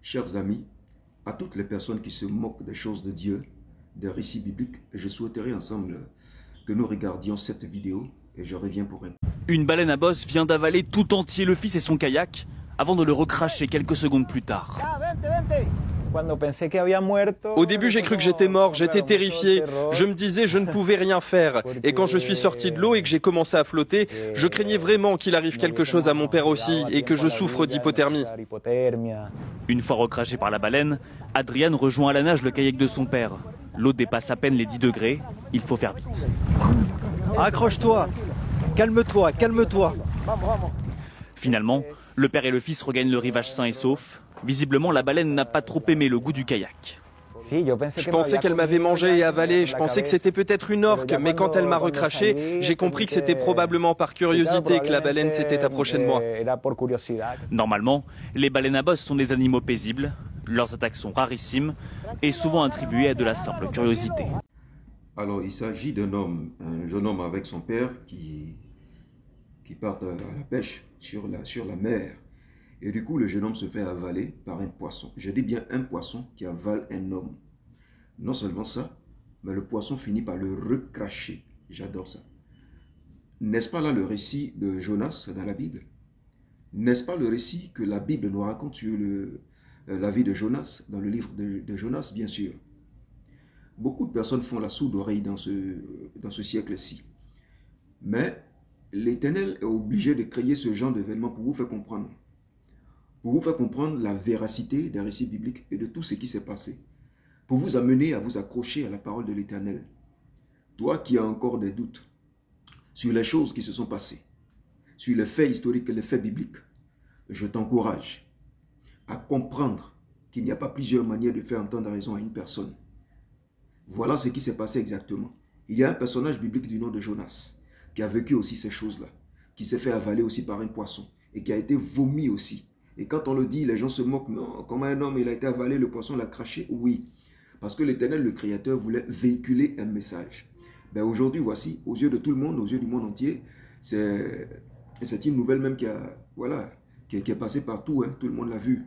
Chers amis, à toutes les personnes qui se moquent des choses de Dieu, des récits bibliques, je souhaiterais ensemble que nous regardions cette vidéo et je reviens pour répondre. Une baleine à bosse vient d'avaler tout entier le fils et son kayak avant de le recracher quelques secondes plus tard. Au début, j'ai cru que j'étais mort, j'étais terrifié. Je me disais, je ne pouvais rien faire. Et quand je suis sorti de l'eau et que j'ai commencé à flotter, je craignais vraiment qu'il arrive quelque chose à mon père aussi et que je souffre d'hypothermie. Une fois recraché par la baleine, Adrian rejoint à la nage le kayak de son père. L'eau dépasse à peine les 10 degrés, il faut faire vite. Accroche-toi, calme-toi, calme-toi. Finalement, le père et le fils regagnent le rivage sain et sauf. Visiblement, la baleine n'a pas trop aimé le goût du kayak. Je pensais qu'elle m'avait mangé et avalé, je pensais que c'était peut-être une orque, mais quand elle m'a recraché, j'ai compris que c'était probablement par curiosité que la baleine s'était approchée de moi. Normalement, les baleines à bosse sont des animaux paisibles. Leurs attaques sont rarissimes et souvent attribuées à de la simple curiosité. Alors, il s'agit d'un homme, un jeune homme avec son père qui partent à la pêche sur la mer. Et du coup, le jeune homme se fait avaler par un poisson. Je dis bien un poisson qui avale un homme. Non seulement ça, mais le poisson finit par le recracher. J'adore ça. N'est-ce pas là le récit de Jonas dans la Bible? N'est-ce pas le récit que la Bible nous raconte sur la vie de Jonas, dans le livre de Jonas, bien sûr? Beaucoup de personnes font la sourde oreille dans ce siècle-ci. Mais l'Éternel est obligé de créer ce genre d'événement pour vous faire comprendre. Pour vous faire comprendre la véracité des récits bibliques et de tout ce qui s'est passé. Pour vous amener à vous accrocher à la parole de l'Éternel. Toi qui as encore des doutes sur les choses qui se sont passées, sur les faits historiques et les faits bibliques, je t'encourage à comprendre qu'il n'y a pas plusieurs manières de faire entendre raison à une personne. Voilà ce qui s'est passé exactement. Il y a un personnage biblique du nom de Jonas qui a vécu aussi ces choses-là, qui s'est fait avaler aussi par un poisson et qui a été vomi aussi. Et quand on le dit, les gens se moquent. Non, comment un homme, il a été avalé, le poisson l'a craché? Oui, parce que l'Éternel, le Créateur, voulait véhiculer un message. Ben aujourd'hui, voici, aux yeux de tout le monde, aux yeux du monde entier, c'est une nouvelle même qui est passée partout, hein, tout le monde l'a vu.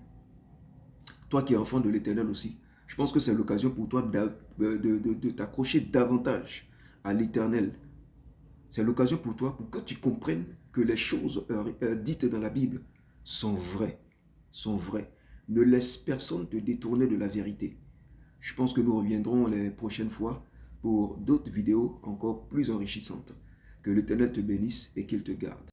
Toi qui es enfant de l'Éternel aussi, je pense que c'est l'occasion pour toi de t'accrocher davantage à l'Éternel. C'est l'occasion pour toi pour que tu comprennes que les choses dites dans la Bible sont vraies. Ne laisse personne te détourner de la vérité. Je pense que nous reviendrons les prochaines fois pour d'autres vidéos encore plus enrichissantes. Que l'Éternel te bénisse et qu'il te garde.